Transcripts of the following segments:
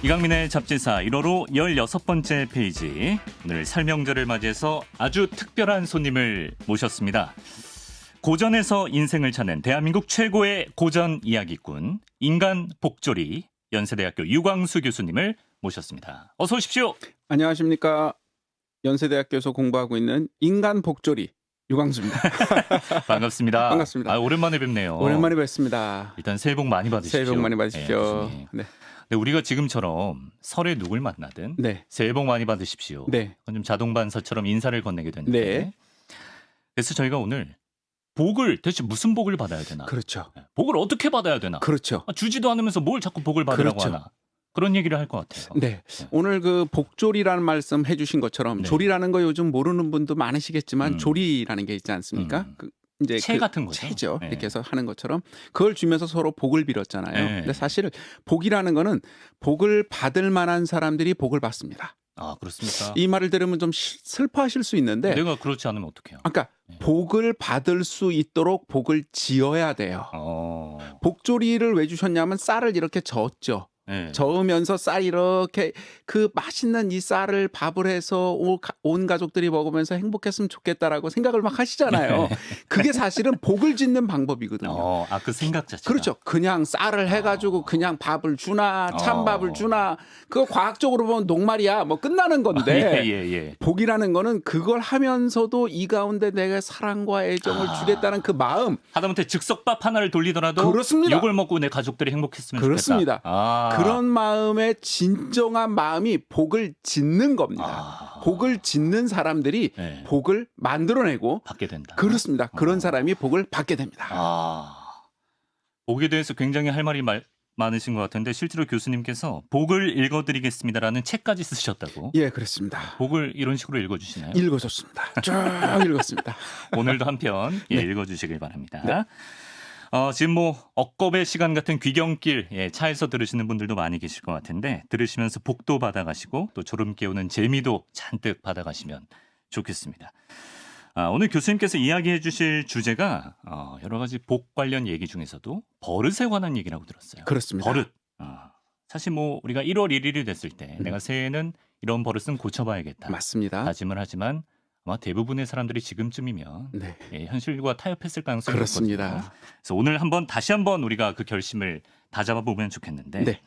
이강민의 잡지사 1호로 16번째 페이지. 오늘 설명절을 맞이해서 아주 특별한 손님을 모셨습니다. 고전에서 인생을 찾는 대한민국 최고의 고전 이야기꾼 인간 복조리 연세대학교 유광수 교수님을 모셨습니다. 어서 오십시오. 안녕하십니까. 연세대학교에서 공부하고 있는 인간 복조리 유광수입니다. 반갑습니다. 반갑습니다. 오랜만에 뵙네요. 오랜만에 뵙습니다. 일단 새해 복 많이 받으십시오. 새해 복 많이 받으십시오. 네. 네, 우리가 지금처럼 설에 누굴 만나든 네. 새해 복 많이 받으십시오. 네. 좀 자동반사처럼 인사를 건네게 되는데 네. 그래서 저희가 오늘 복을 대체 무슨 복을 받아야 되나? 그렇죠. 복을 어떻게 받아야 되나? 그렇죠. 주지도 않으면서 뭘 자꾸 복을 받으라고 그렇죠. 하나? 그런 얘기를 할 것 같아요. 네. 오늘 그 복조리라는 말씀 해주신 것처럼 네. 조리라는 거 요즘 모르는 분도 많으시겠지만 조리라는 게 있지 않습니까? 이제 채 같은 거죠. 채죠. 네. 이렇게 해서 하는 것처럼 그걸 주면서 서로 복을 빌었잖아요. 네. 근데 사실 복이라는 거는 복을 받을 만한 사람들이 복을 받습니다. 아, 그렇습니까? 이 말을 들으면 좀 슬퍼하실 수 있는데 내가 그렇지 않으면 어떡해요? 아까 복을 받을 수 있도록 복을 지어야 돼요. 복조리를 왜 주셨냐면 쌀을 이렇게 저었죠. 네. 저으면서 쌀 이렇게 그 맛있는 이 쌀을 밥을 해서 온 가족들이 먹으면서 행복했으면 좋겠다라고 생각을 막 하시잖아요. 네. 그게 사실은 복을 짓는 방법이거든요. 그 생각 자체가. 그렇죠. 그냥 쌀을 해가지고 그냥 밥을 주나 찬밥을 주나 그거 과학적으로 보면 녹말이야. 뭐 끝나는 건데 예. 복이라는 거는 그걸 하면서도 이 가운데 내가 사랑과 애정을 주겠다는 그 마음. 하다못해 즉석밥 하나를 돌리더라도 그렇습니다. 이걸 먹고 내 가족들이 행복했으면 그렇습니다. 좋겠다. 그런 마음의 진정한 마음이 복을 짓는 겁니다. 복을 짓는 사람들이 네. 복을 만들어내고 받게 된다. 그렇습니다. 그런 사람이 복을 받게 됩니다. 복에 대해서 굉장히 할 말이 많으신 것 같은데 실제로 교수님께서 복을 읽어드리겠습니다라는 책까지 쓰셨다고. 예, 그렇습니다. 복을 이런 식으로 읽어주시나요? 읽어줬습니다. 쭉 읽었습니다. 오늘도 한 편 네. 읽어주시길 바랍니다. 네. 지금 억겁의 시간 같은 귀경길 차에서 들으시는 분들도 많이 계실 것 같은데 들으시면서 복도 받아가시고 또 졸음 깨우는 재미도 잔뜩 받아가시면 좋겠습니다. 오늘 교수님께서 이야기해 주실 주제가 여러 가지 복 관련 얘기 중에서도 버릇에 관한 얘기라고 들었어요. 그렇습니다. 버릇. 사실 우리가 1월 1일이 됐을 때 내가 새해에는 이런 버릇은 고쳐봐야겠다. 맞습니다. 다짐을 하지만 아마 대부분의 사람들이 지금쯤이면 네. 현실과 타협했을 가능성이 그렇습니다. 높거든요. 그래서 오늘 다시 한번 우리가 그 결심을 다잡아 보면 좋겠는데 네.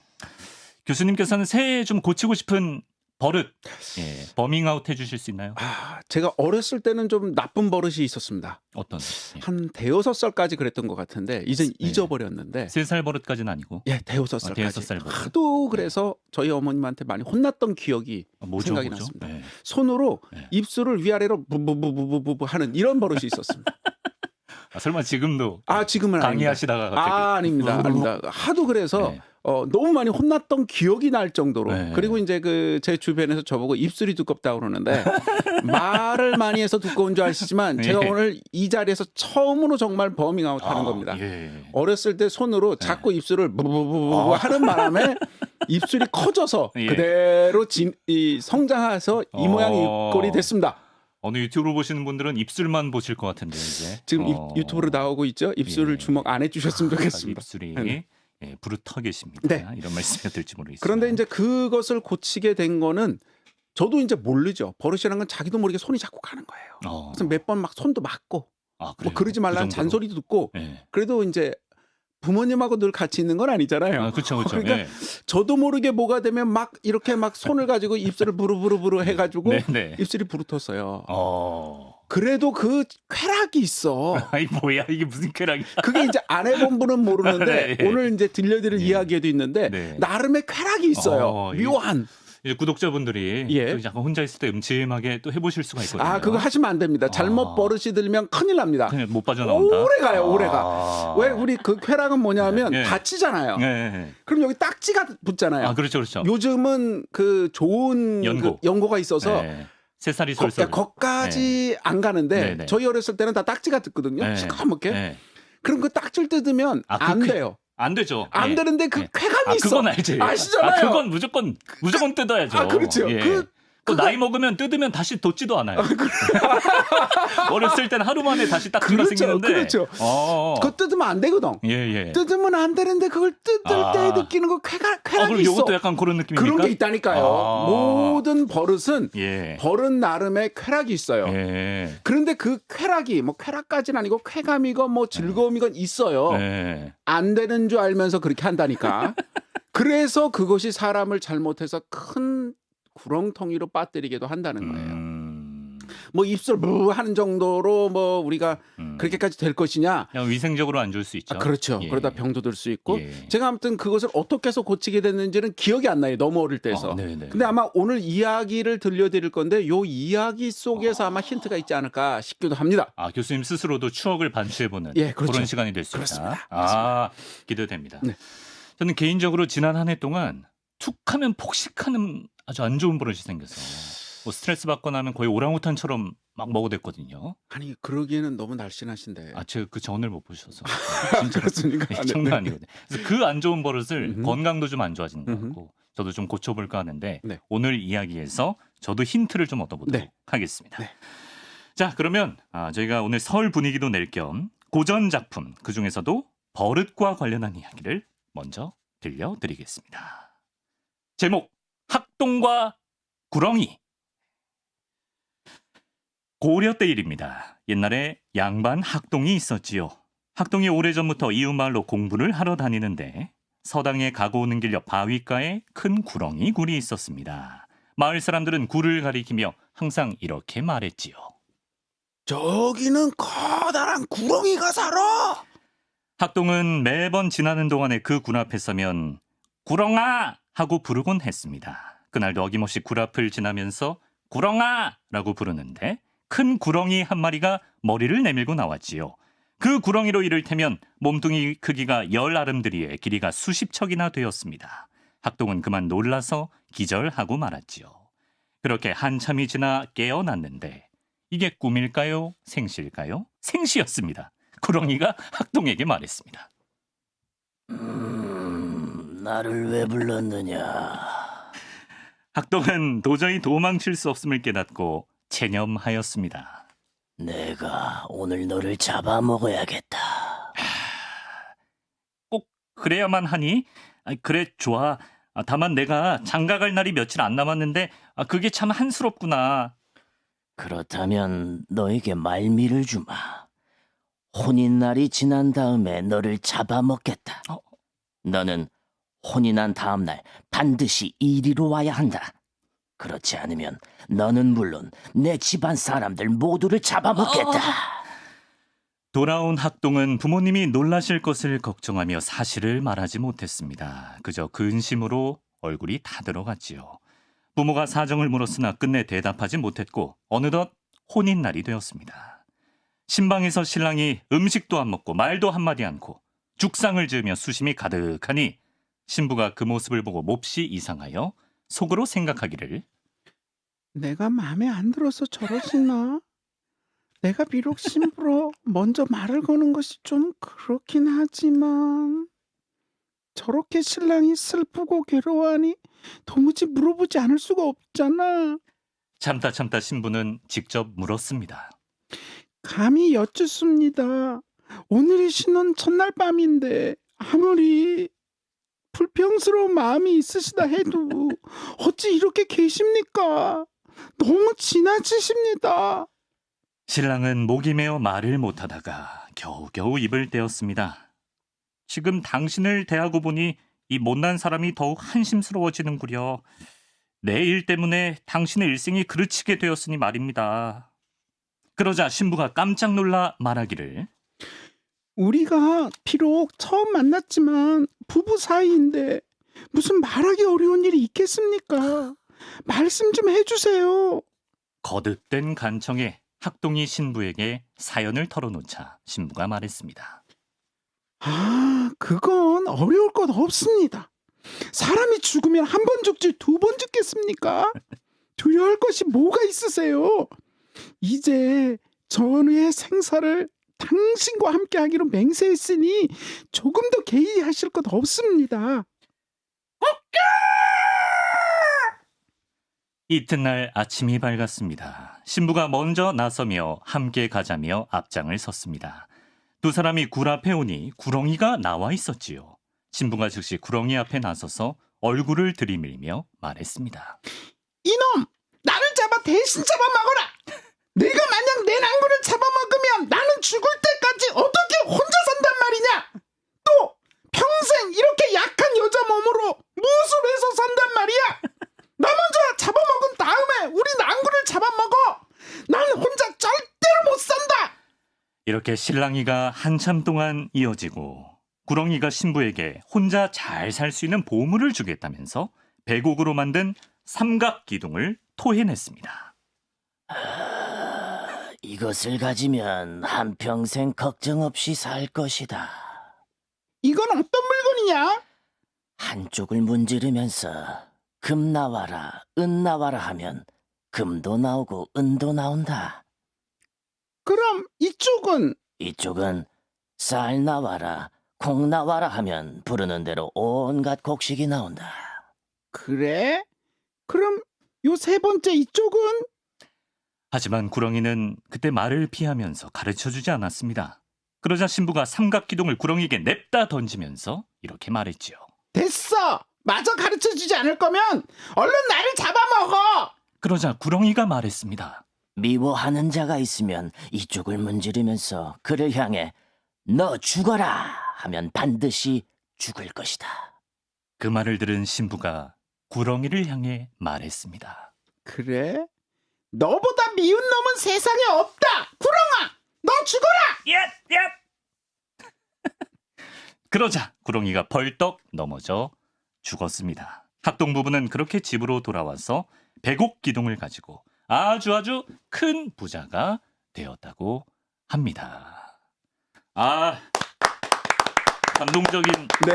교수님께서는 새해에 좀 고치고 싶은 버릇 버밍아웃 해주실 수 있나요? 제가 어렸을 때는 좀 나쁜 버릇이 있었습니다. 어떤? 한 대여섯 살까지 그랬던 것 같은데 이젠 잊어버렸는데 3살 버릇까지는 아니고. 예, 대여섯 살까지. 대여섯 살 버릇. 하도 그래서 저희 어머님한테 많이 혼났던 기억이 생각이 났습니다. 네. 손으로 입술을 위아래로 부부부부부부 하는 이런 버릇이 있었습니다. 설마 지금도 지금은 강의하시다가 갑자기 아닙니다. 하도 그래서 너무 많이 혼났던 기억이 날 정도로. 네. 그리고 이제 제 주변에서 저보고 입술이 두껍다고 그러는데 말을 많이 해서 두꺼운 줄 아시지만 제가 오늘 이 자리에서 처음으로 정말 버밍아웃 하는 겁니다. 어렸을 때 손으로 자꾸 입술을 부부부부 하는 바람에 입술이 커져서 그대로 성장해서 이 모양 이 꼴이 됐습니다. 어느 유튜브로 보시는 분들은 입술만 보실 것 같은데 이제 지금 유튜브로 나오고 있죠. 입술을 주먹 안 해주셨으면 좋겠습니다. 입술이 부르터 계십니다. 네. 이런 말씀이 될지 모르겠습니다. 그런데 이제 그것을 고치게 된 거는 저도 이제 모르죠. 버릇이라는 건 자기도 모르게 손이 자꾸 가는 거예요. 그래서 몇 번 막 손도 맞고 뭐 그러지 말라는 잔소리도 듣고 그래도 이제 부모님하고 늘 같이 있는 건 아니잖아요. 그렇죠. 그러니까 저도 모르게 뭐가 되면 막 이렇게 막 손을 가지고 입술을 부르부르부르 해가지고 입술이 부르텄어요. 그래도 그 쾌락이 있어. 뭐야 이게 무슨 쾌락이야? 그게 이제 안 해본 분은 모르는데 오늘 이제 들려드릴 이야기에도 있는데 나름의 쾌락이 있어요. 묘한. 이제 구독자분들이 또 약간 혼자 있을 때 음침하게 또 해보실 수가 있거든요. 그거 하시면 안 됩니다. 잘못 버릇이 들면 큰일 납니다. 그냥 못 빠져나온다. 오래 가요, 오래 가. 왜 우리 그 쾌락은 뭐냐면 다치잖아요. 그럼 여기 딱지가 붙잖아요. 그렇죠. 요즘은 그 좋은 연고가 있어서 3살이 솔솔. 거기까지 안 가는데 저희 어렸을 때는 다 딱지가 붙거든요. 시커멓게. 그럼 그 딱지를 뜯으면 안 돼요. 안 되죠. 안 되는데 그 쾌감이 있어. 그건 알지. 아시잖아요. 그건 무조건 뜯어야죠. 그렇죠. 또 나이 먹으면 뜯으면 다시 돋지도 않아요. 어렸을 때는 하루 만에 다시 딱지가 생기는데. 그렇죠. 그거 뜯으면 안 되거든. 예. 뜯으면 안 되는데 그걸 뜯을 때 느끼는 거 쾌락이 그럼 있어. 이것도 약간 그런 느낌입니까? 그런 게 있다니까요. 모든 버릇은 버릇 나름의 쾌락이 있어요. 그런데 그 쾌락이 뭐 쾌락까지는 아니고 쾌감이건 뭐 즐거움이건 있어요. 안 되는 줄 알면서 그렇게 한다니까. 그래서 그것이 사람을 잘못해서 큰 구렁텅이로 빠뜨리기도 한다는 거예요. 뭐 입술 무 하는 정도로 뭐 우리가 그렇게까지 될 것이냐? 그냥 위생적으로 안 좋을 수 있죠. 그렇죠. 그러다 병도 들 수 있고. 제가 아무튼 그것을 어떻게 해서 고치게 됐는지는 기억이 안 나요. 너무 어릴 때서. 근데 아마 오늘 이야기를 들려드릴 건데 요 이야기 속에서 아마 힌트가 있지 않을까 싶기도 합니다. 교수님 스스로도 추억을 반추해보는 그렇죠. 그런 시간이 될 수 있다. 그렇습니다. 기대됩니다. 네. 저는 개인적으로 지난 한 해 동안 툭하면 폭식하는 아주 안 좋은 버릇이 생겨서 뭐 스트레스 받거나 하면 거의 오랑우탄처럼 막 먹어댔거든요. 아니 그러기에는 너무 날씬하신데. 제가 그 전을 못 보셔서 진짜 그렇습니까? 장난 아니거든요. 그래서 그 안 좋은 버릇을 건강도 좀 안 좋아지는 것 같고 저도 좀 고쳐볼까 하는데 오늘 이야기에서 저도 힌트를 좀 얻어보도록 하겠습니다. 자, 그러면 저희가 오늘 설 분위기도 낼 겸 고전 작품 그중에서도 버릇과 관련한 이야기를 먼저 들려드리겠습니다. 제목 학동과 구렁이. 고려 때 일입니다. 옛날에 양반 학동이 있었지요. 학동이 오래전부터 이웃마을로 공부를 하러 다니는데 서당에 가고 오는 길 옆 바위가에 큰 구렁이 굴이 있었습니다. 마을 사람들은 굴을 가리키며 항상 이렇게 말했지요. 저기는 커다란 구렁이가 살아. 학동은 매번 지나는 동안에 그 굴 앞에 서면 구렁아! 하고 부르곤 했습니다. 그날도 어김없이 굴 앞을 지나면서 구렁아! 라고 부르는데 큰 구렁이 한 마리가 머리를 내밀고 나왔지요. 그 구렁이로 이를테면 몸뚱이 크기가 10아름드리에 길이가 수십 척이나 되었습니다. 학동은 그만 놀라서 기절하고 말았지요. 그렇게 한참이 지나 깨어났는데 이게 꿈일까요? 생시일까요? 생시였습니다. 구렁이가 학동에게 말했습니다. 나를 왜 불렀느냐? 학동은 도저히 도망칠 수 없음을 깨닫고 체념하였습니다. 내가 오늘 너를 잡아먹어야겠다. 꼭 그래야만 하니? 그래, 좋아. 다만 내가 장가갈 날이 며칠 안 남았는데 그게 참 한스럽구나. 그렇다면 너에게 말미를 주마. 혼인날이 지난 다음에 너를 잡아먹겠다. 너는 혼인한 다음 날 반드시 이리로 와야 한다. 그렇지 않으면 너는 물론 내 집안 사람들 모두를 잡아먹겠다. 돌아온 학동은 부모님이 놀라실 것을 걱정하며 사실을 말하지 못했습니다. 그저 근심으로 얼굴이 타들어갔지요. 부모가 사정을 물었으나 끝내 대답하지 못했고 어느덧 혼인날이 되었습니다. 신방에서 신랑이 음식도 안 먹고 말도 한마디 않고 죽상을 지으며 수심이 가득하니 신부가 그 모습을 보고 몹시 이상하여 속으로 생각하기를 내가 마음에 안 들어서 저러시나? 내가 비록 신부로 먼저 말을 거는 것이 좀 그렇긴 하지만 저렇게 신랑이 슬프고 괴로워하니 도무지 물어보지 않을 수가 없잖아. 참다 신부는 직접 물었습니다. 감히 여쭙습니다. 오늘이 신혼 첫날 밤인데 아무리 불평스러운 마음이 있으시다 해도 어찌 이렇게 계십니까? 너무 지나치십니다. 신랑은 목이 메어 말을 못하다가 겨우겨우 입을 떼었습니다. 지금 당신을 대하고 보니 이 못난 사람이 더욱 한심스러워지는구려. 내 일 때문에 당신의 일생이 그르치게 되었으니 말입니다. 그러자 신부가 깜짝 놀라 말하기를 우리가 비록 처음 만났지만 부부 사이인데 무슨 말하기 어려운 일이 있겠습니까? 말씀 좀 해주세요. 거듭된 간청에 학동이 신부에게 사연을 털어놓자 신부가 말했습니다. 그건 어려울 것 없습니다. 사람이 죽으면 한 번 죽지 두 번 죽겠습니까? 두려울 것이 뭐가 있으세요? 이제 전후의 생사를 당신과 함께 하기로 맹세했으니 조금 더 개의하실 것 없습니다. 이튿날 아침이 밝았습니다. 신부가 먼저 나서며 함께 가자며 앞장을 섰습니다. 두 사람이 굴 앞에 오니 구렁이가 나와 있었지요. 신부가 즉시 구렁이 앞에 나서서 얼굴을 들이밀며 말했습니다. 이놈! 나를 잡아 대신 잡아먹어라! 내가 만약 내 낭구를 잡아먹으면 나는 죽을 때까지 어떻게 혼자 산단 말이냐? 또 평생 이렇게 약한 여자 몸으로 무엇을 해서 산단 말이야? 나 먼저 잡아먹은 다음에 우리 낭구를 잡아먹어! 난 혼자 절대로 못 산다! 이렇게 실랑이가 한참 동안 이어지고 구렁이가 신부에게 혼자 잘 살 수 있는 보물을 주겠다면서 백옥으로 만든 삼각기둥을 토해냈습니다. 이것을 가지면 한평생 걱정 없이 살 것이다. 이건 어떤 물건이냐? 한쪽을 문지르면서 금 나와라, 은 나와라 하면 금도 나오고 은도 나온다. 그럼 이쪽은? 이쪽은 쌀 나와라, 콩 나와라 하면 부르는 대로 온갖 곡식이 나온다. 그래? 그럼 요 세 번째 이쪽은? 하지만 구렁이는 그때 말을 피하면서 가르쳐주지 않았습니다. 그러자 신부가 삼각기둥을 구렁이에게 냅다 던지면서 이렇게 말했지요. 됐어! 마저 가르쳐주지 않을 거면 얼른 나를 잡아먹어! 그러자 구렁이가 말했습니다. 미워하는 자가 있으면 이쪽을 문지르면서 그를 향해 너 죽어라 하면 반드시 죽을 것이다. 그 말을 들은 신부가 구렁이를 향해 말했습니다. 그래? 너보다 미운 놈은 세상에 없다! 구렁아! 너 죽어라! 그러자 구렁이가 벌떡 넘어져 죽었습니다. 학동 부부는 그렇게 집으로 돌아와서 백옥 기둥을 가지고 아주 큰 부자가 되었다고 합니다. 감동적인 네.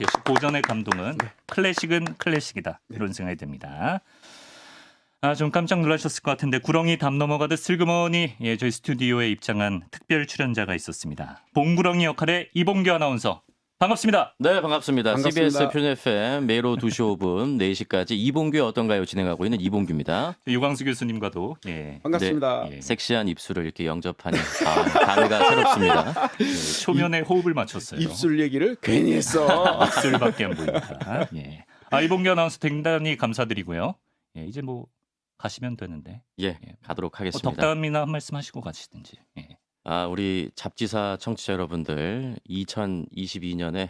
역시 고전의 감동은 클래식은 클래식이다. 이런 생각이 듭니다. 좀 깜짝 놀라셨을 것 같은데 구렁이 담 넘어가듯 슬그머니 저희 스튜디오에 입장한 특별 출연자가 있었습니다. 봉구렁이 역할의 이봉규 아나운서. 반갑습니다. 네, 반갑습니다. 반갑습니다. CBS 표준 FM 매일 오후 2시 5분 4시까지 이봉규의 어떤가요? 진행하고 있는 이봉규입니다. 유광수 교수님과도 반갑습니다. 섹시한 입술을 이렇게 영접하니 감회가 새롭습니다. 초면에 호흡을 맞췄어요. 입술 얘기를 괜히 했어. 입술밖에 안 보입니다. 이봉규 아나운서 대단히 감사드리고요. 이제 뭐 가시면 되는데. 가도록 하겠습니다. 덕담이나 한 말씀 하시고 가시든지. 우리 잡지사 청취자 여러분들 2022년에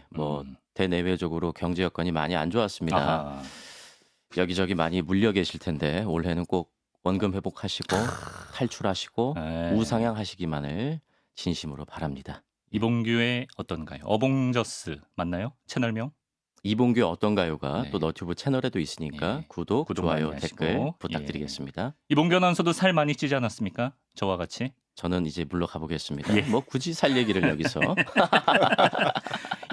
대내외적으로 경제 여건이 많이 안 좋았습니다. 아하. 여기저기 많이 물려 계실 텐데 올해는 꼭 원금 회복하시고 탈출하시고 우상향하시기만을 진심으로 바랍니다. 이봉규의 어떤가요? 어봉저스 맞나요? 채널명? 이봉규의 어떤가요가 또 너튜브 채널에도 있으니까 구독, 좋아요, 많이 댓글 하시고. 부탁드리겠습니다. 이봉규 아나운서도 살 많이 찌지 않았습니까? 저와 같이. 저는 이제 물러가 보겠습니다. 뭐 굳이 살 얘기를 여기서.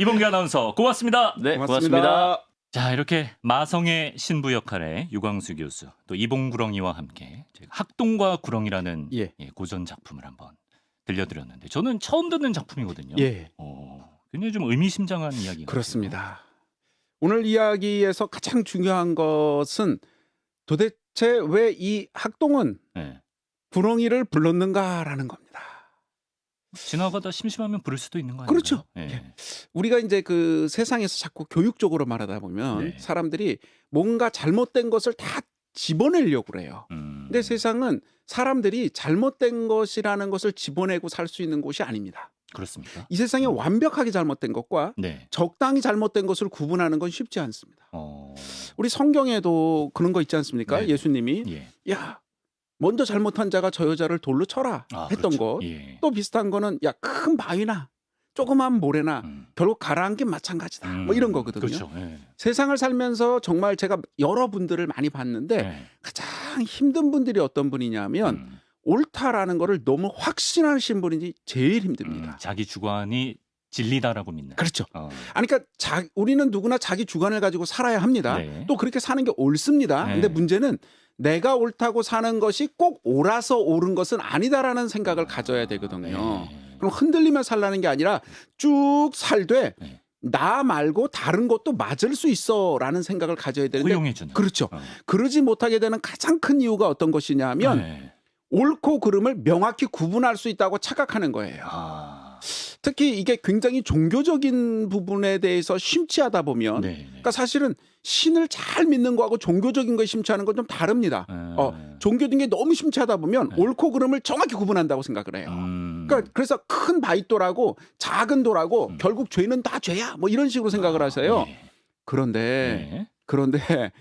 이봉규 아나운서 고맙습니다. 네, 고맙습니다. 자, 이렇게 마성의 신부 역할의 유광수 교수, 또 이봉구렁이와 함께 저희가 학동과 구렁이라는 고전 작품을 한번 들려드렸는데 저는 처음 듣는 작품이거든요. 굉장히 좀 의미심장한 이야기가 그렇습니다. 오늘 이야기에서 가장 중요한 것은 도대체 왜 이 학동은 구렁이를 불렀는가라는 겁니다. 지나가다 심심하면 부를 수도 있는 거 아니에요? 그렇죠. 우리가 이제 그 세상에서 자꾸 교육적으로 말하다 보면 사람들이 뭔가 잘못된 것을 다 집어내려고 그래요. 근데 세상은 사람들이 잘못된 것이라는 것을 집어내고 살 수 있는 곳이 아닙니다. 그렇습니까? 이 세상에 완벽하게 잘못된 것과 적당히 잘못된 것을 구분하는 건 쉽지 않습니다. 우리 성경에도 그런 거 있지 않습니까? 예수님이 야 먼저 잘못한 자가 저 여자를 돌로 쳐라 했던 거. 또 비슷한 거는 야 큰 바위나 조그만 모래나 결국 가라앉긴 마찬가지다. 뭐 이런 거거든요. 그렇죠. 세상을 살면서 정말 제가 여러분들을 많이 봤는데 가장 힘든 분들이 어떤 분이냐면 옳다라는 거를 너무 확신하신 분이 제일 힘듭니다. 자기 주관이 진리다라고 믿는. 그렇죠. 아니, 그러니까 우리는 누구나 자기 주관을 가지고 살아야 합니다. 또 그렇게 사는 게 옳습니다. 근데 문제는 내가 옳다고 사는 것이 꼭 옳아서 옳은 것은 아니다라는 생각을 가져야 되거든요. 그럼 흔들리며 살라는 게 아니라 쭉 살되 나 말고 다른 것도 맞을 수 있어라는 생각을 가져야 되는데 허용해주는. 그렇죠. 그러지 못하게 되는 가장 큰 이유가 어떤 것이냐면 네. 옳고 그름을 명확히 구분할 수 있다고 착각하는 거예요. 아. 특히 이게 굉장히 종교적인 부분에 대해서 심취하다 보면 네. 그러니까 사실은 신을 잘 믿는 거하고 종교적인 거에 심취하는 건 좀 다릅니다. 종교적인 게 너무 심취하다 보면 옳고 그름을 정확히 구분한다고 생각을 해요. 그러니까 그래서 큰 바윗돌하고 작은 돌하고 결국 죄는 다 죄야. 뭐 이런 식으로 생각을 하세요. 네. 그런데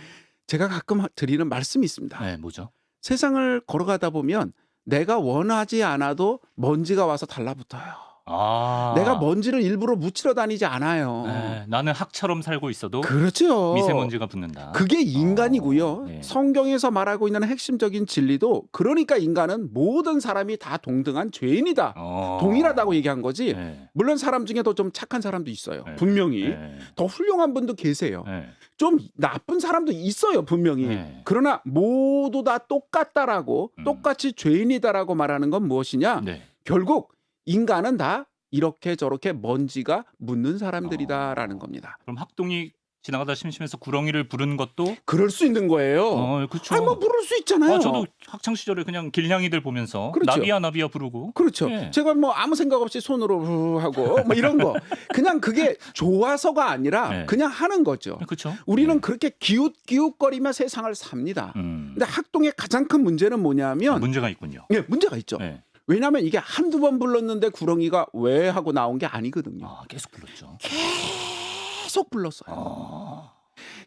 제가 가끔 드리는 말씀이 있습니다. 네, 뭐죠? 세상을 걸어가다 보면 내가 원하지 않아도 먼지가 와서 달라붙어요. 아. 내가 먼지를 일부러 묻히러 다니지 않아요. 네, 나는 학처럼 살고 있어도 그렇죠. 미세먼지가 붙는다. 그게 인간이고요. 네. 성경에서 말하고 있는 핵심적인 진리도 그러니까 인간은 모든 사람이 다 동등한 죄인이다. 동일하다고 얘기한 거지. 네. 물론 사람 중에도 좀 착한 사람도 있어요. 네. 분명히. 네. 더 훌륭한 분도 계세요. 네. 좀 나쁜 사람도 있어요. 분명히. 네. 그러나 모두 다 똑같다라고 똑같이 죄인이다라고 말하는 건 무엇이냐? 네. 결국 인간은 다 이렇게 저렇게 먼지가 묻는 사람들이다라는 겁니다. 그럼 학동이 지나가다 심심해서 구렁이를 부른 것도 그럴 수 있는 거예요. 그렇죠. 아니 뭐 부를 수 있잖아요. 저도 학창 시절에 그냥 길냥이들 보면서 그렇죠. 나비야 부르고. 그렇죠. 예. 제가 뭐 아무 생각 없이 손으로 후 하고 뭐 이런 거 그냥 그게 좋아서가 아니라 네. 그냥 하는 거죠. 그렇죠. 우리는 그렇게 기웃기웃거리며 세상을 삽니다. 근데 학동의 가장 큰 문제는 뭐냐면 문제가 있군요. 네, 문제가 있죠. 네. 왜냐하면 이게 한두 번 불렀는데 구렁이가 왜 하고 나온 게 아니거든요. 계속 불렀죠. 계속 불렀어요.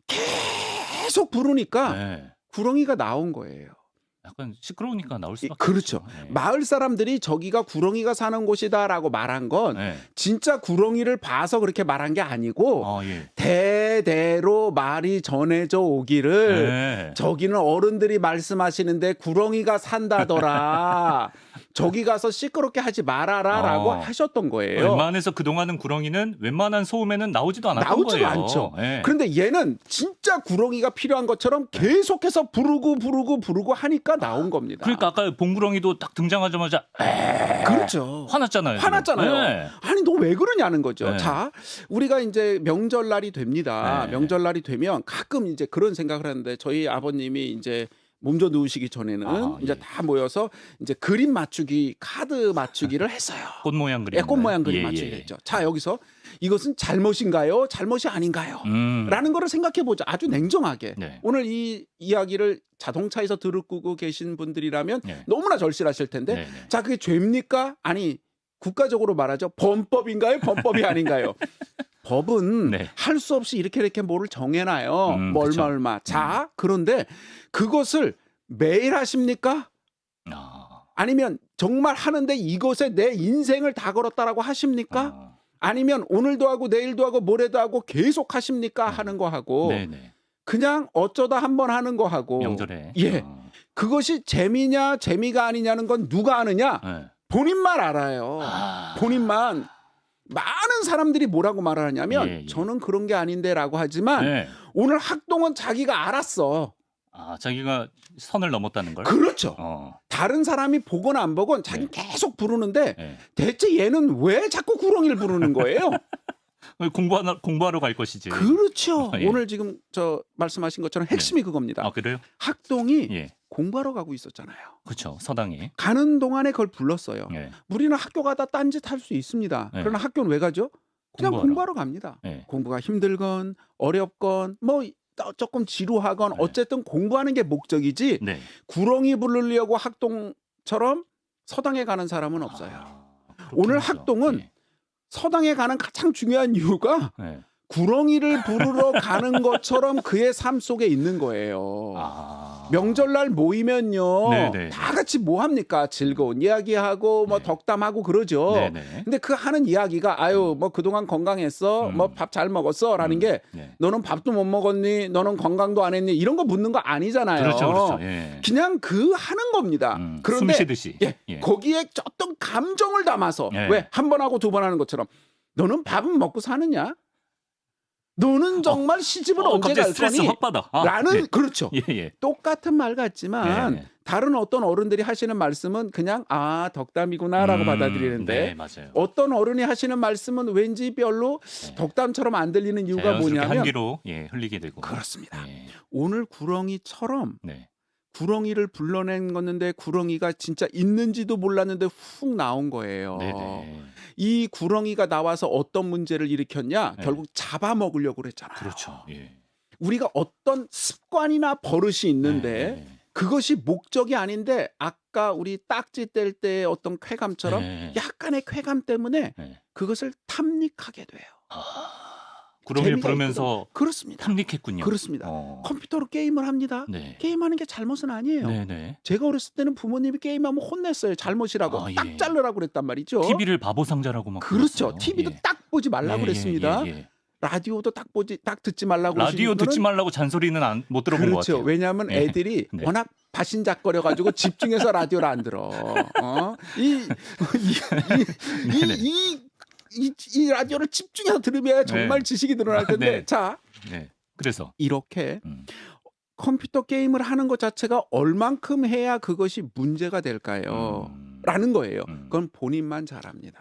계속 부르니까 네. 구렁이가 나온 거예요. 약간 시끄러우니까 나올 수밖에 그렇죠. 없죠. 네. 마을 사람들이 저기가 구렁이가 사는 곳이다라고 말한 건 네. 진짜 구렁이를 봐서 그렇게 말한 게 아니고 예. 대대로 말이 전해져 오기를 네. 저기는 어른들이 말씀하시는데 구렁이가 산다더라. 저기 가서 시끄럽게 하지 말아라라고 하셨던 거예요. 웬만해서 그동안은 구렁이는 웬만한 소음에는 나오지도 않았던 나오지도 거예요. 않죠. 네. 그런데 얘는 진짜 구렁이가 필요한 것처럼 계속해서 부르고 하니까 나온 겁니다. 그러니까 아까 봉구렁이도 딱 등장하자마자 그렇죠. 화났잖아요. 화났잖아요. 네. 아니 너 왜 그러냐는 거죠. 네. 자, 우리가 이제 명절날이 됩니다. 네. 명절날이 되면 가끔 이제 그런 생각을 하는데 저희 아버님이 이제 몸져 누우시기 전에는 이제 예. 다 모여서 이제 그림 맞추기, 카드 맞추기를 했어요. 꽃 모양 그림. 예, 꽃 모양 그림 맞추기 했죠. 자, 여기서 이것은 잘못인가요? 잘못이 아닌가요? 라는 거를 생각해 보자. 아주 냉정하게. 네. 오늘 이 이야기를 자동차에서 듣고 계신 분들이라면 네. 너무나 절실하실 텐데 네. 자, 그게 죄입니까? 아니, 국가적으로 말하죠. 범법인가요? 범법이 아닌가요? 법은 네. 할 수 없이 이렇게 뭐를 정해놔요. 뭐 그쵸. 얼마. 자, 그런데 그것을 매일 하십니까? 아니면 정말 하는데 이것에 내 인생을 다 걸었다라고 하십니까? 아니면 오늘도 하고 내일도 하고 모레도 하고 계속 하십니까? 하는 거 하고 네네. 그냥 어쩌다 한번 하는 거 하고 명절에. 예. 그것이 재미냐 재미가 아니냐는 건 누가 아느냐? 네. 본인만 알아요. 본인만. 많은 사람들이 뭐라고 말을 하냐면 예. 저는 그런 게 아닌데라고 하지만 네. 오늘 학동은 자기가 알았어. 자기가 선을 넘었다는 걸. 그렇죠. 다른 사람이 보거나 안 보건 자기 계속 부르는데 네. 대체 얘는 왜 자꾸 구렁이를 부르는 거예요? 공부하러 갈 것이지. 그렇죠. 예. 오늘 지금 저 말씀하신 것처럼 핵심이 그겁니다. 그래요? 학동이 예. 공부하러 가고 있었잖아요. 그렇죠. 서당이. 가는 동안에 그걸 불렀어요. 예. 우리는 학교 가다 딴짓 할 수 있습니다. 예. 그러나 학교는 왜 가죠? 그냥 공부하러 갑니다. 예. 공부가 힘들건 어렵건 뭐 조금 지루하건 어쨌든 공부하는 게 목적이지 네. 구렁이 부르려고 학동처럼 서당에 가는 사람은 없어요. 오늘 학동은 서당에 가는 가장 중요한 이유가 네. 구렁이를 부르러 가는 것처럼 그의 삶 속에 있는 거예요. 명절날 모이면요. 네네. 다 같이 뭐 합니까? 즐거운 이야기하고 뭐 덕담하고 그러죠. 네네. 근데 그 하는 이야기가 아유 뭐 그동안 건강했어? 뭐 밥 잘 먹었어? 라는 게 네. 너는 밥도 못 먹었니? 너는 건강도 안 했니? 이런 거 묻는 거 아니잖아요. 그렇죠. 예. 그냥 그 하는 겁니다. 그런데 숨 쉬듯이. 예, 거기에 어떤 감정을 담아서 예. 왜 한 번 하고 두 번 하는 것처럼 너는 밥은 먹고 사느냐? 너는 정말 시집을 언제 갈 스트레스 거니? 확 받아. 라는 네. 그렇죠. 예. 똑같은 말 같지만 예. 다른 어떤 어른들이 하시는 말씀은 그냥 덕담이구나라고 받아들이는데 네, 맞아요. 어떤 어른이 하시는 말씀은 왠지 별로 네. 덕담처럼 안 들리는 이유가 자연스럽게 뭐냐면 한기로 흘리게 되고. 그렇습니다. 예. 오늘 구렁이처럼 네. 구렁이를 불러낸 건데 구렁이가 진짜 있는지도 몰랐는데 훅 나온 거예요. 네네. 이 구렁이가 나와서 어떤 문제를 일으켰냐? 네. 결국 잡아먹으려고 그랬잖아요. 그렇죠. 예. 우리가 어떤 습관이나 버릇이 있는데 네. 그것이 목적이 아닌데 아까 우리 딱지 뗄 때의 어떤 쾌감처럼 네. 약간의 쾌감 때문에 네. 그것을 탐닉하게 돼요. 구렁이를 재미가 부르면서 그렇습니다. 탐닉했군요. 그렇습니다. 컴퓨터로 게임을 합니다. 네. 게임하는 게 잘못은 아니에요. 네네. 제가 어렸을 때는 부모님이 게임하면 혼냈어요. 잘못이라고. 아, 예. 딱 자르라고 그랬단 말이죠. TV를 바보 상자라고 막 그렇죠. 불렀어요. TV도 예. 딱 보지 말라고 예, 그랬습니다. 예, 예. 라디오도 딱 듣지 말라고 라디오 듣지 말라고 잔소리는 못 들어본 것 그렇죠. 같아요. 왜냐하면 예. 애들이 네. 워낙 바신작거려가지고 집중해서 라디오를 안 들어. 이 라디오를 집중해서 들으면 정말 네. 지식이 늘어날 텐데 네. 자 네. 그래서 이렇게 음. 컴퓨터 게임을 하는 것 자체가 얼만큼 해야 그것이 문제가 될까요? 라는 거예요. 그건 본인만 잘 압니다.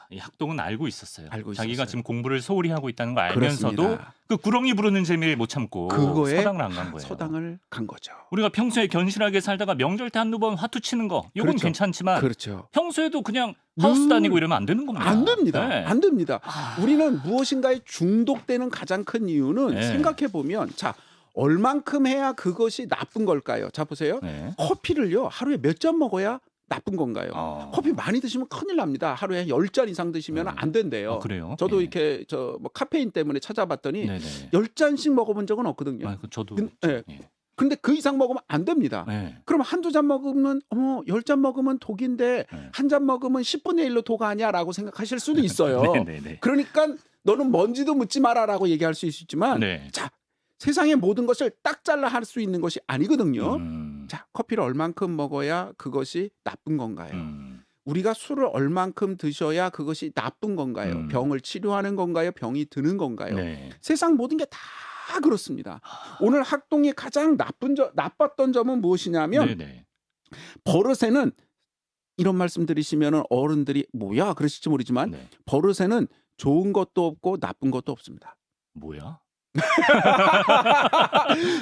이 학동은 알고 있었어요. 알고 자기가 있었어요. 지금 공부를 소홀히 하고 있다는 거 알면서도 그렇습니다. 그 구렁이 부르는 재미를 못 참고 그거에 서당을 안 간 거예요. 서당을 간 거죠. 우리가 평소에 견실하게 살다가 명절 때 한두 번 화투 치는 거 이건 그렇죠. 괜찮지만 그렇죠. 평소에도 그냥 하우스 다니고 이러면 안 되는 겁니다. 안 됩니다. 네. 안 됩니다. 우리는 무엇인가에 중독되는 가장 큰 이유는 네. 생각해 보면 자 얼만큼 해야 그것이 나쁜 걸까요? 자 보세요. 네. 커피를요 하루에 몇 잔 먹어야 나쁜 건가요? 커피 많이 드시면 큰일 납니다. 하루에 10잔 이상 드시면 안 된대요. 그래요? 저도 예. 이렇게 뭐 카페인 때문에 찾아봤더니 네네. 10잔씩 먹어본 적은 없거든요. 아, 저도. 예. 근데 그 이상 먹으면 안 됩니다. 네. 그럼 한두 잔 먹으면 10잔 먹으면 독인데 네. 한 잔 먹으면 10분의 1로 독 아니야라고 생각하실 수도 있어요. 네네네. 그러니까 너는 뭔지도 묻지 마라라고 얘기할 수 있지만 네. 자 세상의 모든 것을 딱 잘라 할 수 있는 것이 아니거든요. 음. 자 커피를 얼만큼 먹어야 그것이 나쁜 건가요? 우리가 술을 얼만큼 드셔야 그것이 나쁜 건가요? 병을 치료하는 건가요? 병이 드는 건가요? 네. 세상 모든 게 다 그렇습니다. 오늘 학동이 가장 나빴던 점은 무엇이냐면 네네. 버릇에는 이런 말씀 들으시면 어른들이 뭐야 그러실지 모르지만 네. 버릇에는 좋은 것도 없고 나쁜 것도 없습니다. 뭐야?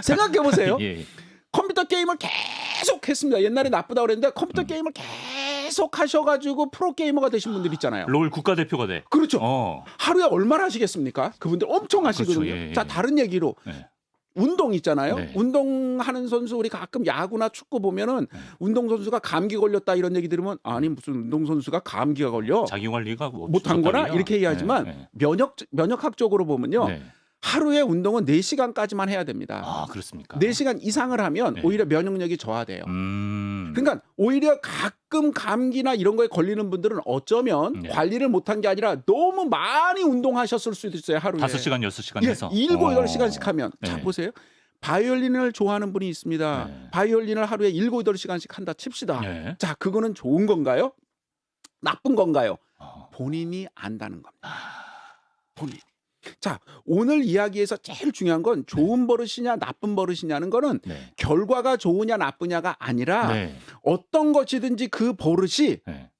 생각해 보세요. 예. 컴퓨터 게임을 계속 했습니다. 옛날에 나쁘다고 그랬는데 컴퓨터 게임을 계속 하셔가지고 프로게이머가 되신 분들 있잖아요. 롤 국가대표가 돼. 그렇죠. 하루에 얼마나 하시겠습니까? 그분들 엄청 하시거든요. 그렇죠. 예, 예. 자 다른 얘기로 네. 운동 있잖아요. 네. 운동하는 선수 우리 가끔 야구나 축구 보면은 운동 선수가 감기 걸렸다 이런 얘기 들으면 아니 무슨 운동 선수가 감기가 걸려 자기 관리가 못한 거나 이렇게 얘기하지만 네. 면역학적으로 보면요. 네. 하루에 운동은 4시간까지만 해야 됩니다. 아 그렇습니까? 4시간 이상을 하면 네. 오히려 면역력이 저하돼요. 음. 그러니까 오히려 가끔 감기나 이런 거에 걸리는 분들은 어쩌면 네. 관리를 못한 게 아니라 너무 많이 운동하셨을 수도 있어요. 하루에. 5시간 6시간 예, 해서 7, 8시간씩 하면. 네. 자 보세요. 바이올린을 좋아하는 분이 있습니다. 네. 바이올린을 하루에 7, 8시간씩 한다 칩시다. 네. 자 그거는 좋은 건가요? 나쁜 건가요? 어. 본인이 안다는 겁니다. 본인. 자 오늘 이야기에서 제일 중요한 건 좋은 버릇이냐 나쁜 버릇이냐는 거는 네. 결과가 좋으냐 나쁘냐가 아니라 네. 어떤 것이든지 그 버릇이 네.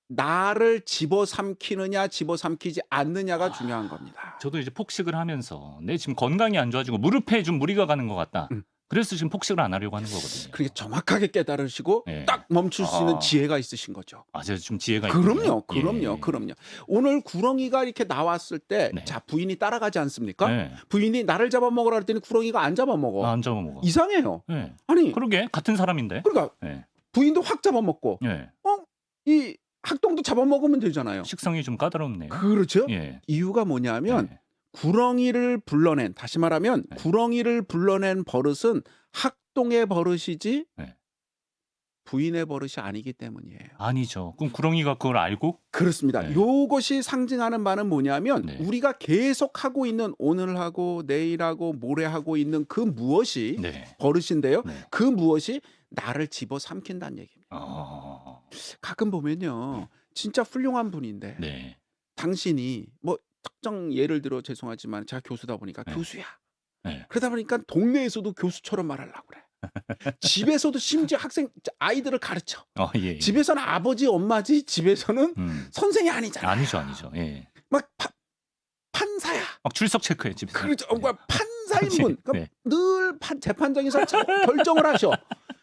나를 집어삼키느냐 집어삼키지 않느냐가 중요한 겁니다. 저도 이제 폭식을 하면서 내 지금 건강이 안 좋아지고 무릎에 좀 무리가 가는 것 같다. 그래서 지금 폭식을 안 하려고 하는 거거든요. 그렇게 정확하게 깨달으시고 네. 딱 멈출 수 있는 지혜가 있으신 거죠. 아, 제가 좀 지혜가 그럼요, 있군요. 그럼요. 오늘 구렁이가 이렇게 나왔을 때, 네. 자 부인이 따라가지 않습니까? 네. 부인이 나를 잡아먹으라 했더니 구렁이가 안 잡아먹어. 안 잡아먹어. 이상해요. 네. 아니, 그러게 같은 사람인데. 그러니까 네. 부인도 확 잡아먹고, 네. 이 학동도 잡아먹으면 되잖아요. 식성이 좀 까다롭네요. 그렇죠. 예. 이유가 뭐냐면 네. 구렁이를 불러낸, 다시 말하면 네. 구렁이를 불러낸 버릇은 학동의 버릇이지 네. 부인의 버릇이 아니기 때문이에요. 아니죠. 그럼 구렁이가 그걸 알고? 그렇습니다. 네. 요것이 상징하는 바는 뭐냐면 네. 우리가 계속 하고 있는 오늘 하고 내일 하고 모레 하고 있는 그 무엇이 네. 버릇인데요. 네. 그 무엇이 나를 집어삼킨다는 얘기입니다. 가끔 네. 보면요. 진짜 훌륭한 분인데 네. 당신이 뭐 특정 예를 들어 죄송하지만 제가 교수다 보니까 네. 교수야. 네. 그러다 보니까 동네에서도 교수처럼 말하려고 그래. 집에서도 심지어 아이들을 가르쳐. 예. 집에서는 아버지, 엄마지. 집에서는 선생이 아니잖아. 아니죠. 예. 막 판사야. 막 출석 체크해 집에서. 그렇죠. 판사인 분. 그러니까 네. 늘 재판장에서 결정을 하셔.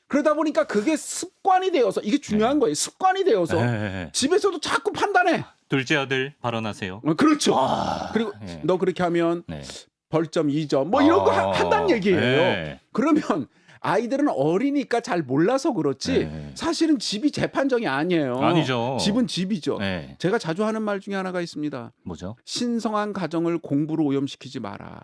그러다 보니까 그게 습관이 되어서 이게 중요한 거예요. 습관이 되어서 집에서도 자꾸 판단해. 둘째 아들 발언하세요. 그렇죠. 그리고 예. 너 그렇게 하면 네. 벌점 2점 뭐 이런 거 한다는 얘기예요. 네. 그러면 아이들은 어리니까 잘 몰라서 그렇지 사실은 집이 재판정이 아니에요. 아니죠. 집은 집이죠. 네. 제가 자주 하는 말 중에 하나가 있습니다. 뭐죠? 신성한 가정을 공부로 오염시키지 마라.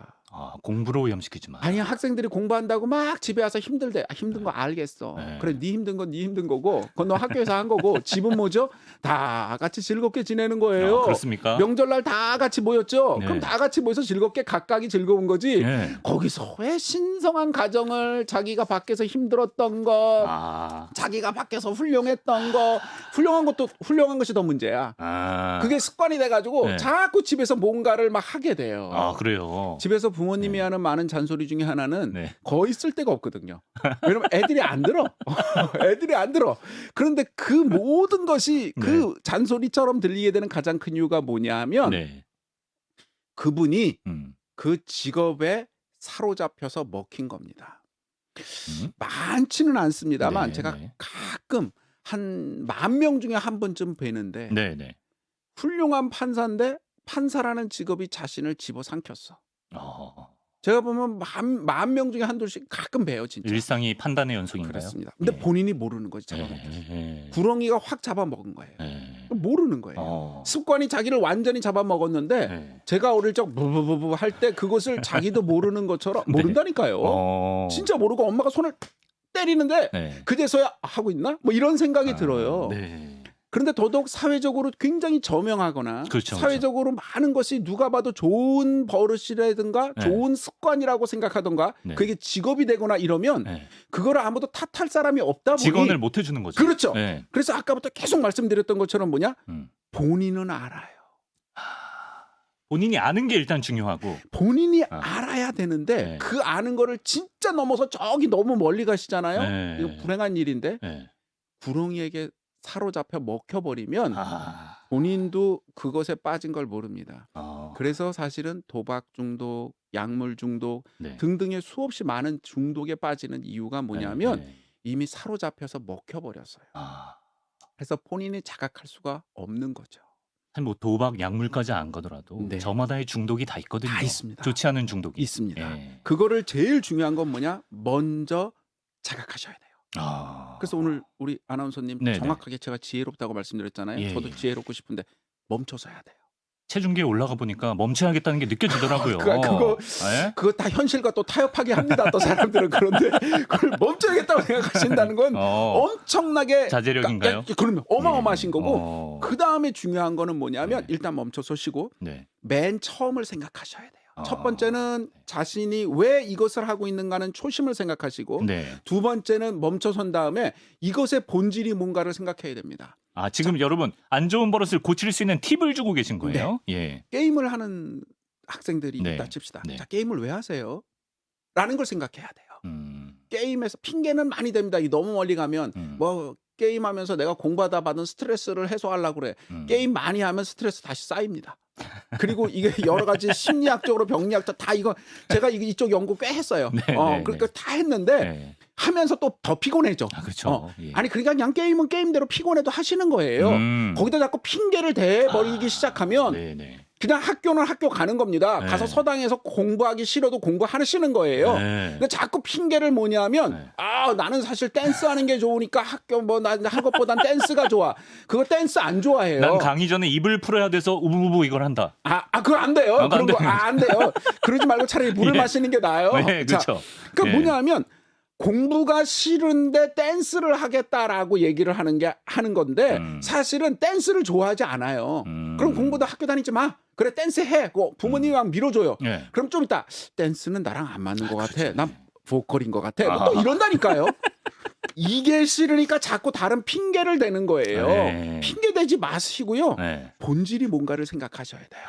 공부로 오염시키지 마. 아니 학생들이 공부한다고 막 집에 와서 힘들대. 힘든 거 알겠어. 네. 그래 네 힘든 건 네 힘든 거고 그건 너 학교에서 한 거고 집은 뭐죠? 다 같이 즐겁게 지내는 거예요. 그렇습니까? 명절날 다 같이 모였죠. 네. 그럼 다 같이 모여서 즐겁게 각각이 즐거운 거지. 네. 거기서 왜 신성한 가정을 자기가 밖에서 힘들었던 것 자기가 밖에서 훌륭했던 거 훌륭한 것도 훌륭한 것이 더 문제야. 그게 습관이 돼가지고 네. 자꾸 집에서 뭔가를 막 하게 돼요. 그래요. 집에서 부모님이 하는 많은 잔소리 중에 하나는 네. 거의 쓸 데가 없거든요. 왜냐면 애들이 안 들어. 애들이 안 들어. 그런데 그 모든 것이 그 잔소리처럼 들리게 되는 가장 큰 이유가 뭐냐면 네. 그분이 그 직업에 사로잡혀서 먹힌 겁니다. 많지는 않습니다만 네, 제가 네. 가끔 한 10,000명 중에 한 번쯤 뵈는데 네. 훌륭한 판사인데 판사라는 직업이 자신을 집어삼켰어. 제가 보면 10,000명 중에 한둘씩 가끔 봬요, 진짜. 일상이 판단의 연속인가요? 그렇습니다. 근데 네. 본인이 모르는 거지, 잡아먹기. 구렁이가 확 잡아먹은 거예요. 모르는 거예요. 습관이 자기를 완전히 잡아먹었는데 제가 어릴 적 부부부부 할 때 그것을 자기도 모르는 것처럼 모른다니까요. 진짜 모르고 엄마가 손을 때리는데 그제서야 하고 있나? 뭐 이런 생각이 들어요. 그런데 더더욱 사회적으로 굉장히 저명하거나 그렇죠, 사회적으로 많은 것이 누가 봐도 좋은 버릇이라든가 좋은 습관이라고 생각하던가 그게 직업이 되거나 이러면 그거를 아무도 탓할 사람이 없다 보니 직원을 못 해주는 거죠. 그렇죠. 그래서 아까부터 계속 말씀드렸던 것처럼 뭐냐? 본인은 알아요. 본인이 아는 게 일단 중요하고 본인이 알아야 되는데 그 아는 거를 진짜 넘어서 저기 너무 멀리 가시잖아요. 이거 불행한 일인데 구렁이에게 사로잡혀 먹혀버리면 본인도 그것에 빠진 걸 모릅니다. 그래서 사실은 도박 중독, 약물 중독 등등의 수없이 많은 중독에 빠지는 이유가 뭐냐면 이미 사로잡혀서 먹혀버렸어요. 그래서 본인이 자각할 수가 없는 거죠. 뭐 도박, 약물까지 안 가더라도 저마다의 중독이 다 있거든요. 다 있습니다. 좋지 않은 중독이 있습니다. 그거를 제일 중요한 건 뭐냐? 먼저 자각하셔야 돼요. 그래서 오늘 우리 아나운서님 정확하게 제가 지혜롭다고 말씀드렸잖아요. 저도 지혜롭고 싶은데 멈춰서 해야 돼요. 체중계에 올라가 보니까 멈춰야겠다는 게 느껴지더라고요. 그거 다 현실과 또 타협하게 합니다. 또 사람들은 그런데 그걸 멈춰야겠다고 생각하신다는 건 엄청나게 자제력인가요? 그러면 어마어마하신 거고 그 다음에 중요한 거는 뭐냐면 일단 멈춰서 쉬고 맨 처음을 생각하셔야 돼요. 첫 번째는 자신이 왜 이것을 하고 있는가는 초심을 생각하시고 두 번째는 멈춰선 다음에 이것의 본질이 뭔가를 생각해야 됩니다. 지금 여러분 안 좋은 버릇을 고칠 수 있는 팁을 주고 계신 거예요? 게임을 하는 학생들이 있다 칩시다. 자, 게임을 왜 하세요? 라는 걸 생각해야 돼요. 게임에서 핑계는 많이 됩니다. 너무 멀리 가면 뭐 게임하면서 내가 공부하다 받은 스트레스를 해소하려고 그래. 게임 많이 하면 스트레스 다시 쌓입니다. 그리고 이게 여러 가지 심리학적으로 병리학적 다 이거 제가 이쪽 연구 꽤 했어요. 그러니까 다 했는데 하면서 또 더 피곤해져. 그렇죠. 아니 그러니까 그냥 게임은 게임대로 피곤해도 하시는 거예요. 거기다 자꾸 핑계를 대버리기 시작하면 그냥 학교는 학교 가는 겁니다. 가서 서당에서 공부하기 싫어도 공부하시는 거예요. 근데 자꾸 핑계를 뭐냐면 나는 사실 댄스하는 게 좋으니까 학교 뭐 나 할 것보단 댄스가 좋아. 그거 댄스 안 좋아해요. 난 강의 전에 입을 풀어야 돼서 우부부부 이걸 한다. 그건 안 돼요. 그런 거 안 돼요. 그러지 말고 차라리 물을 마시는 게 나아요. 그렇죠. 그러니까 뭐냐면 공부가 싫은데 댄스를 하겠다라고 얘기를 하는 건데 사실은 댄스를 좋아하지 않아요. 그럼 공부도 학교 다니지 마. 그래 댄스 해. 부모님이 막 밀어줘요. 그럼 좀 이따 댄스는 나랑 안 맞는 것 같아. 난 보컬인 것 같아. 뭐 또 이런다니까요. 이게 싫으니까 자꾸 다른 핑계를 대는 거예요. 핑계 대지 마시고요. 본질이 뭔가를 생각하셔야 돼요.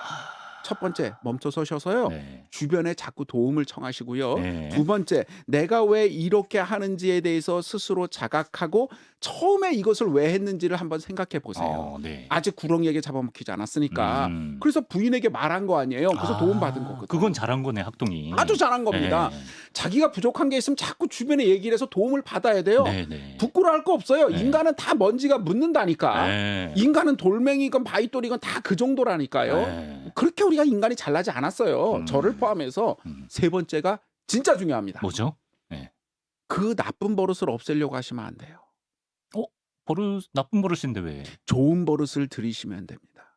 첫 번째 멈춰 서셔서요. 네. 주변에 자꾸 도움을 청하시고요. 네. 두 번째 내가 왜 이렇게 하는지에 대해서 스스로 자각하고 처음에 이것을 왜 했는지를 한번 생각해 보세요. 네. 아직 구렁이에게 잡아먹히지 않았으니까. 그래서 부인에게 말한 거 아니에요. 그래서 도움받은 거거든요. 그건 잘한 거네, 학동이. 아주 잘한 겁니다. 네. 자기가 부족한 게 있으면 자꾸 주변에 얘기를 해서 도움을 받아야 돼요. 네, 네. 부끄러워할 거 없어요. 네. 인간은 다 먼지가 묻는다니까. 네. 인간은 돌멩이건 바위돌이건 다 그 정도라니까요. 네. 그렇게 우리가 인간이 잘나지 않았어요. 저를 포함해서. 세 번째가 진짜 중요합니다. 뭐죠? 네. 그 나쁜 버릇을 없애려고 하시면 안 돼요. 나쁜 버릇인데 왜? 좋은 버릇을 들이시면 됩니다.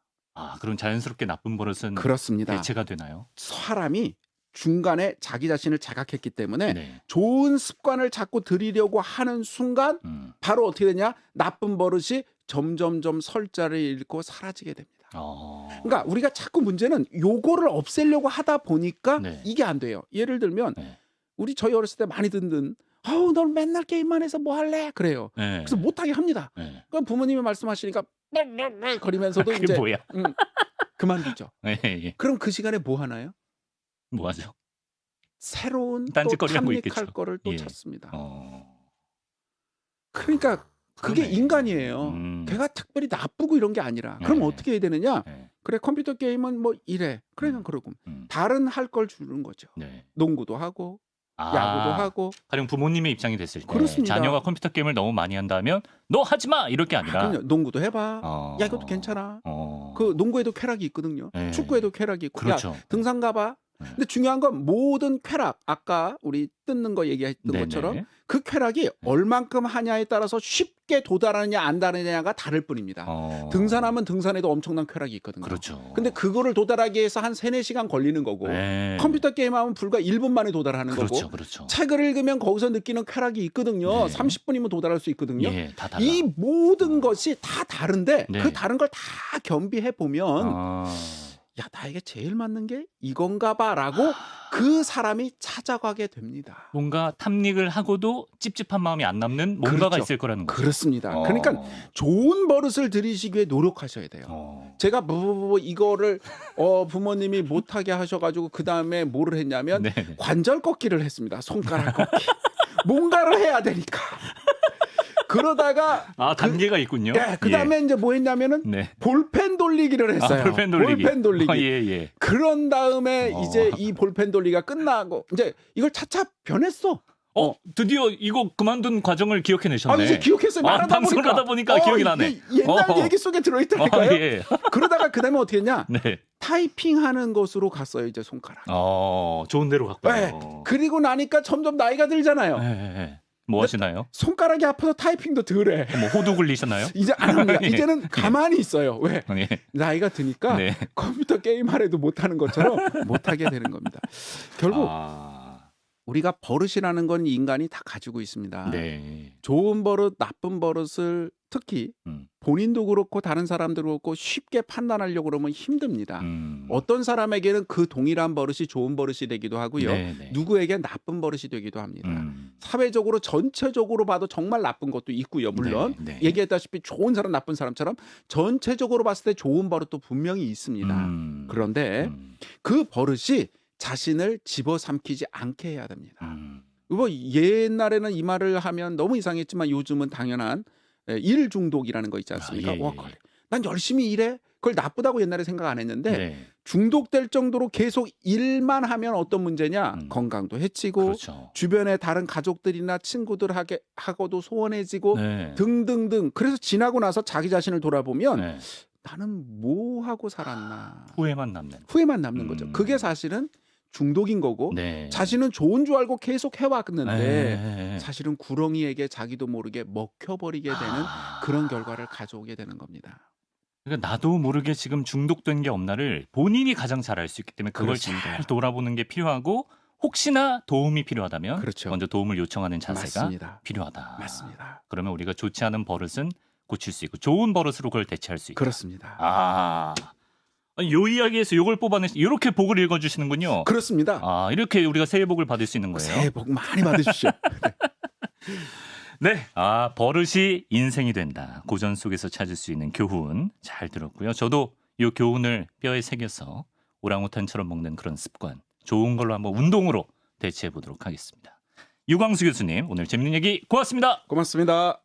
그럼 자연스럽게 나쁜 버릇은 그렇습니다. 대체가 되나요? 사람이 중간에 자기 자신을 자각했기 때문에 네. 좋은 습관을 자꾸 들이려고 하는 순간 바로 어떻게 되냐? 나쁜 버릇이 점점점 설자를 잃고 사라지게 됩니다. 그러니까 우리가 자꾸 문제는 요거를 없애려고 하다 보니까 네. 이게 안 돼요. 예를 들면 네. 저희 어렸을 때 많이 듣는 넌 맨날 게임만 해서 뭐 할래? 그래요. 네. 그래서 못하게 합니다. 네. 그럼 부모님이 말씀하시니까 거리면서도 그게 이제 뭐야? 그만두죠. 네, 예. 그럼 그 시간에 뭐 하나요? 뭐 하죠? 새로운 또 딴짓거리 하고 탐닉할 있겠죠. 거를 또 예. 찾습니다. 어. 그러니까 그게 그러네. 인간이에요. 걔가 특별히 나쁘고 이런 게 아니라. 그럼 네. 어떻게 해야 되느냐? 네. 그래 컴퓨터 게임은 뭐 이래. 그래 그러고 다른 할 걸 주는 거죠. 네. 농구도 하고 야구도 하고. 가령 부모님의 입장이 됐을 때 그렇습니다. 자녀가 컴퓨터 게임을 너무 많이 한다면 너 하지 마 이럴 게 아니라 그럼요. 농구도 해봐. 어. 야 이것도 괜찮아. 어. 그 농구에도 쾌락이 있거든요. 네. 축구에도 쾌락이 있고. 그렇죠. 야 등산 가봐. 네. 근데 중요한 건 모든 쾌락 아까 우리 뜯는 거 얘기했던 네네. 것처럼 그 쾌락이 얼만큼 하냐에 따라서 쉽게 도달하느냐 안 다르냐가 다를 뿐입니다. 등산하면 등산에도 엄청난 쾌락이 있거든요. 그렇죠. 근데 그거를 도달하기 위해서 한 3-4시간 걸리는 거고 네. 컴퓨터 게임하면 불과 1분 만에 도달하는 그렇죠, 거고 그렇죠. 책을 읽으면 거기서 느끼는 쾌락이 있거든요. 네. 30분이면 도달할 수 있거든요. 예, 다 달라. 이 모든 것이 다 다른데 네. 그 다른 걸 다 겸비해 보면 야 나에게 제일 맞는 게 이건가 봐라고 그 사람이 찾아가게 됩니다. 뭔가 탐닉을 하고도 찝찝한 마음이 안 남는 뭔가가 그렇죠. 있을 거라는 거죠. 그렇습니다. 그러니까 좋은 버릇을 들이시기 위해 노력하셔야 돼요. 제가 이거를 부모님이 못하게 하셔가지고 그 다음에 뭐를 했냐면 네. 관절 꺾기를 했습니다. 손가락 꺾기. 뭔가를 해야 되니까. 그러다가 단계가 있군요. 그 다음에 이제 뭐 했냐면은 네. 볼펜 돌리기를 했어요. 볼펜 돌리기. 볼펜 돌리기. 예. 그런 다음에 이제 이 볼펜 돌리기가 끝나고 이제 이걸 차차 변했어. 드디어 이거 그만둔 과정을 기억해내셨네. 이제 기억했어요. 말하다 방송을 하다 보니까 기억이 나네. 옛날 얘기 속에 들어있다니까요. 예. 그러다가 그 다음에 어떻게 했냐? 네. 타이핑하는 것으로 갔어요. 이제 손가락. 좋은 데로 갔고요. 네. 그리고 나니까 점점 나이가 들잖아요. 네. 뭐 하시나요? 손가락이 아파서 타이핑도 덜해. 뭐 호두 굴리셨나요? 이제 안 합니다. 예. 이제는 가만히 있어요. 왜? 예. 나이가 드니까 네. 컴퓨터 게임 하래도 못하는 것처럼 못하게 되는 겁니다. 결국 우리가 버릇이라는 건 인간이 다 가지고 있습니다. 네. 좋은 버릇, 나쁜 버릇을 특히 본인도 그렇고 다른 사람들도 그렇고 쉽게 판단하려고 그러면 힘듭니다. 어떤 사람에게는 그 동일한 버릇이 좋은 버릇이 되기도 하고요. 네네. 누구에게 나쁜 버릇이 되기도 합니다. 사회적으로 전체적으로 봐도 정말 나쁜 것도 있고요. 물론 네. 얘기했다시피 좋은 사람 나쁜 사람처럼 전체적으로 봤을 때 좋은 버릇도 분명히 있습니다. 그런데 그 버릇이 자신을 집어삼키지 않게 해야 됩니다. 뭐 옛날에는 이 말을 하면 너무 이상했지만 요즘은 당연한 일 중독이라는 거 있지 않습니까? 예. 난 열심히 일해. 그걸 나쁘다고 옛날에 생각 안 했는데 네. 중독될 정도로 계속 일만 하면 어떤 문제냐? 건강도 해치고 그렇죠. 주변의 다른 가족들이나 친구들하고도 소원해지고 네. 등등등. 그래서 지나고 나서 자기 자신을 돌아보면 네. 나는 뭐 하고 살았나? 후회만 남는. 후회만 남는 거죠. 그게 사실은 중독인 거고 네. 자신은 좋은 줄 알고 계속 해왔는데 네. 사실은 구렁이에게 자기도 모르게 먹혀버리게 되는 그런 결과를 가져오게 되는 겁니다. 그러니까 나도 모르게 지금 중독된 게 없나를 본인이 가장 잘 알 수 있기 때문에 그걸 그렇습니다. 잘 돌아보는 게 필요하고 혹시나 도움이 필요하다면 그렇죠. 먼저 도움을 요청하는 자세가 맞습니다. 필요하다. 맞습니다. 그러면 우리가 좋지 않은 버릇은 고칠 수 있고 좋은 버릇으로 그걸 대체할 수 있다. 그렇습니다. 요 이야기에서 요걸 뽑아내서 이렇게 복을 읽어주시는군요. 그렇습니다. 이렇게 우리가 새해 복을 받을 수 있는 거예요. 새해 복 많이 받으십시오. 네, 버릇이 인생이 된다. 고전 속에서 찾을 수 있는 교훈 잘 들었고요. 저도 이 교훈을 뼈에 새겨서 오랑우탄처럼 먹는 그런 습관 좋은 걸로 한번 운동으로 대체해 보도록 하겠습니다. 유광수 교수님 오늘 재밌는 얘기 고맙습니다. 고맙습니다.